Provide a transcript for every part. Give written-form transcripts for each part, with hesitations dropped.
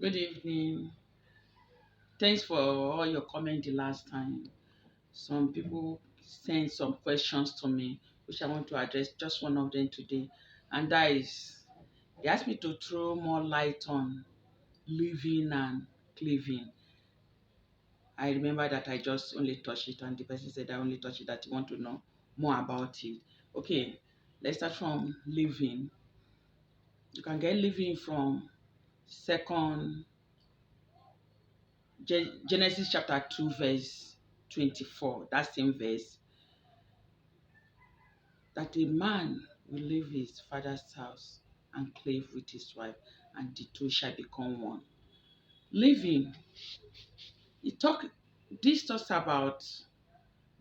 Good evening. Thanks for all your comment the last time. Some people sent some questions to me, which I want to address. Just one of them today, and that is, they asked me to throw more light on living and cleaving. I remember that I just only touched it, and the person said I only touched it. That you want to know more about it. Okay, let's start from living. You can get living from second Genesis chapter 2 verse 24, that same verse, that a man will leave his father's house and cleave with his wife, and the two shall become one. Living, it talk this talks about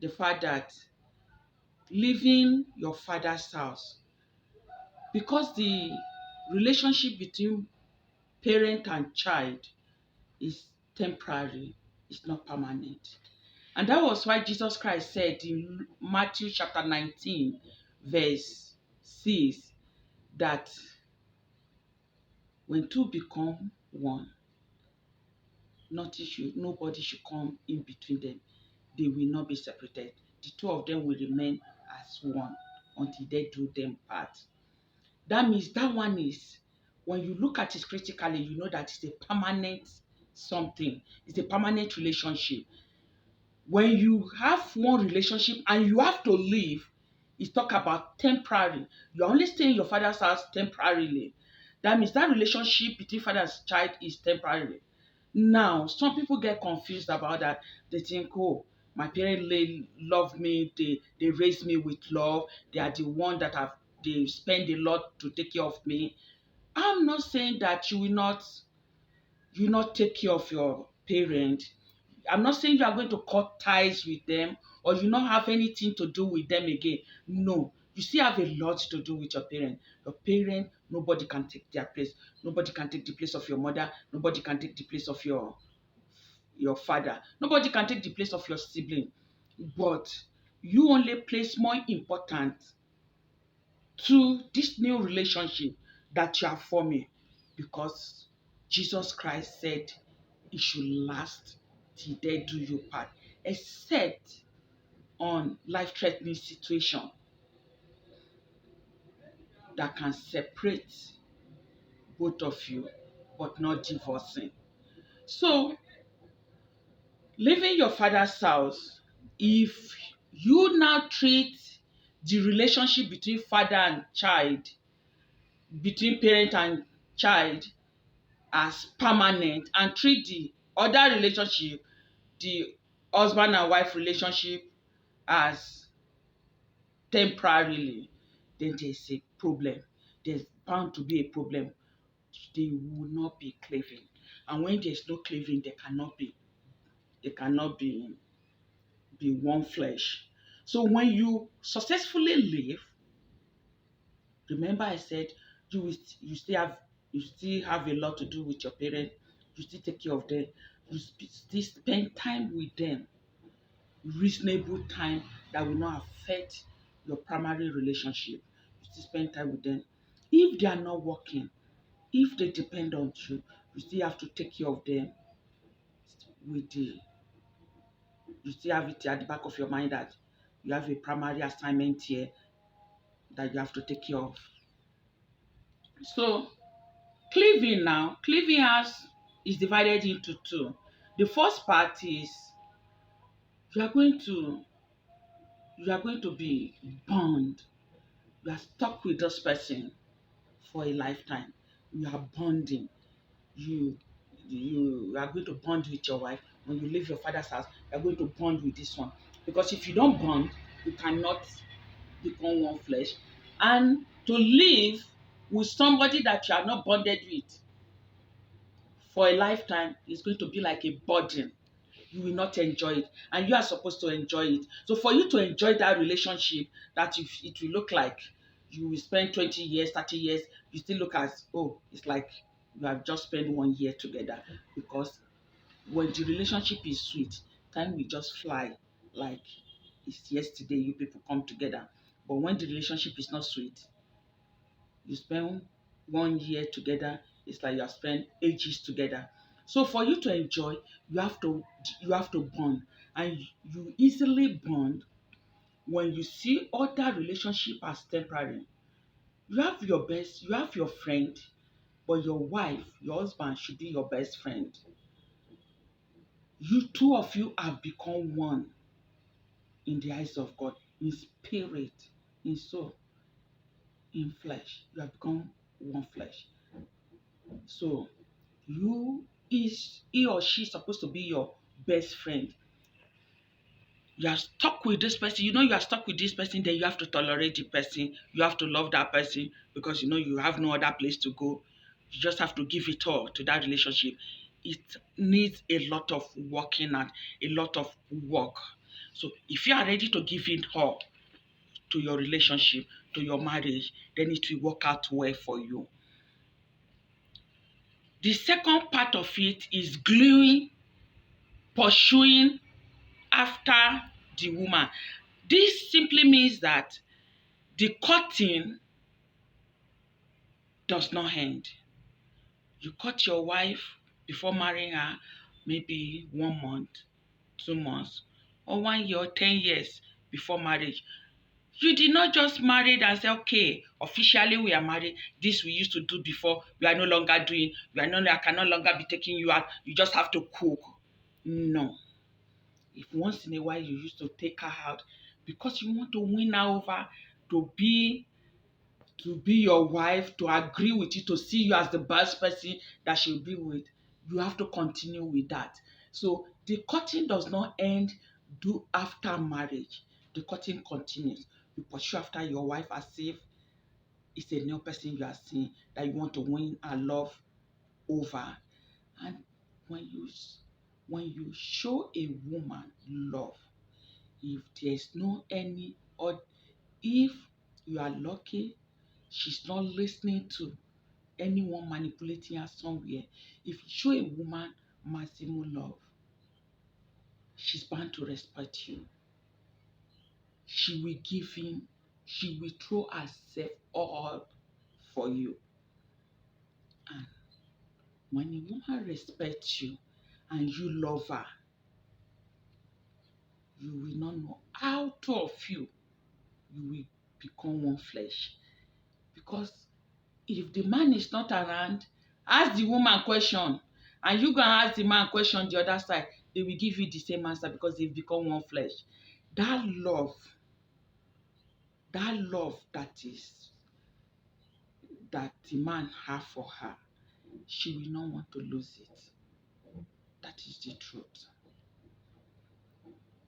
the fact that leaving your father's house, because the relationship between parent and child is temporary, it's not permanent. And that was why Jesus Christ said in Matthew chapter 19, verse 6, that when two become one, nobody should come in between them. They will not be separated. The two of them will remain as one until they do them part. That means that one is, when you look at it critically, you know that it's a permanent something. It's a permanent relationship. When you have one relationship and you have to leave, it's talk about temporary. You're only staying in your father's house temporarily. That means that relationship between father and child is temporary. Now, some people get confused about that. They think, oh, my parents love me, they raised me with love, they are the one that have they spend a lot to take care of me. I'm not saying that you will not take care of your parent. I'm not saying you are going to cut ties with them or you not have anything to do with them again. No, you still have a lot to do with your parent. Your parent, nobody can take their place. Nobody can take the place of your mother. Nobody can take the place of your father. Nobody can take the place of your sibling. But you only place more important to this new relationship that you are forming, because Jesus Christ said it should last till they do you part, except on life-threatening situation that can separate both of you, but not divorcing. So, leaving your father's house, if you now treat the relationship between father and child, between parent and child, as permanent, and treat the other relationship, the husband and wife relationship, as temporarily, then there's a problem. There's bound to be a problem. They will not be cleaving. And when there's no cleaving, they cannot be one flesh. So when you successfully live, remember I said you still have a lot to do with your parents. You still take care of them. You still spend time with them, reasonable time that will not affect your primary relationship. You still spend time with them. If they are not working, if they depend on you, you still have to take care of them with the you still have it at the back of your mind that you have a primary assignment here that you have to take care of. So cleaving has is divided into two. The first part is you are going to you are going to be bound. You are stuck with this person for a lifetime. You are bonding. You you are going to bond with your wife. When you leave your father's house, you are going to bond with this one. Because if you don't bond, you cannot become one flesh. And to live with somebody that you are not bonded with for a lifetime is going to be like a burden. You will not enjoy it, and you are supposed to enjoy it. So for you to enjoy that relationship, that if it will look like you will spend 20 years, 30 years, you still look as, oh, it's like you have just spent 1 year together. Because when the relationship is sweet, time will just fly like it's yesterday you people come together. But when the relationship is not sweet, you spend 1 year together, It's like you have spent ages together. So for you to enjoy, you have to you have to bond, and you easily bond when you see other relationship as temporary. You have your friend, but your wife, your husband should be your best friend. You two of you have become one in the eyes of God, in spirit, in soul, in flesh. You have become one flesh. So he or she is supposed to be your best friend. You are stuck with this person, you are stuck with this person, then you have to tolerate the person, you have to love that person, because you have no other place to go. You just have to give it all to that relationship. It needs a lot of working and a lot of work. So if you are ready to give it all to your relationship, to your marriage, then it will work out well for you. The second part of it is gluing, pursuing after the woman. This simply means that the courting does not end. You court your wife before marrying her, maybe 1 month, 2 months, or 1 year, 10 years before marriage. You did not just marry and say, okay, officially we are married. This we used to do before. We are no longer doing. I can no longer be taking you out. You just have to cook. No. If once in a while you used to take her out because you want to win her over, to be your wife, to agree with you, to see you as the best person that she'll be with, you have to continue with that. So the courting does not end do after marriage. The courting continues. You pursue after your wife as if it's a new person you are seeing that you want to win her love over. And when you show a woman love, if there's no any, or if you are lucky she's not listening to anyone manipulating her somewhere, if you show a woman maximum love, she's bound to respect you. She will give in, she will throw herself all for you. And when a woman respects you and you love her, you will not know how two of you will become one flesh. Because if the man is not around, ask the woman question, and you go and ask the man question the other side, they will give you the same answer because they've become one flesh. That love, that the man have for her, she will not want to lose it. That is the truth.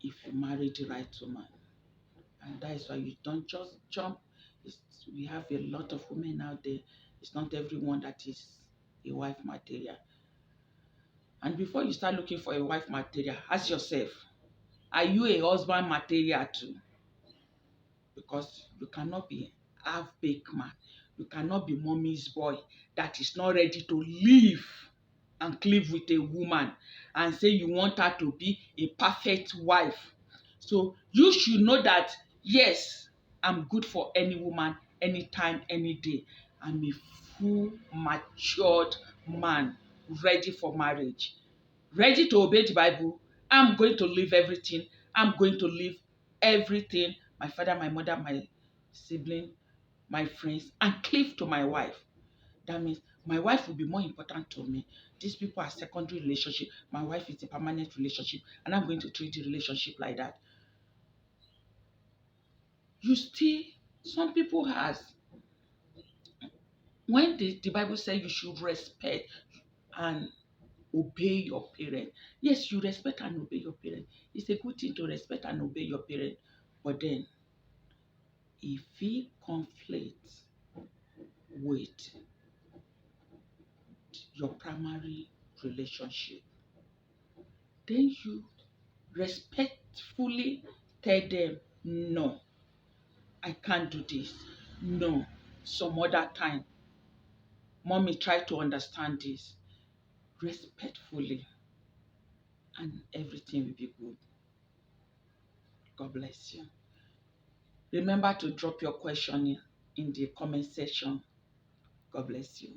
If you marry the right woman, and that is why you don't just jump. We have a lot of women out there. It's not everyone that is a wife material. And before you start looking for a wife material, ask yourself, are you a husband material too? Because you cannot be half-baked man. You cannot be mommy's boy that is not ready to live and cleave with a woman and say you want her to be a perfect wife. So you should know that, yes, I'm good for any woman, anytime, any day. I'm a full, matured man ready for marriage, ready to obey the Bible. I'm going to leave everything. I'm going to leave everything, my father, my mother, my sibling, my friends, and cleave to my wife. That means my wife will be more important to me. These people are secondary relationship. My wife is a permanent relationship, and I'm going to treat the relationship like that. You still, some people has, when the Bible says you should respect and obey your parent. Yes, you respect and obey your parent. It's a good thing to respect and obey your parent. But then, if it conflicts with your primary relationship, then you respectfully tell them, no, I can't do this. No, some other time. Mommy, try to understand this respectfully, and everything will be good. God bless you. Remember to drop your question in the comment section. God bless you.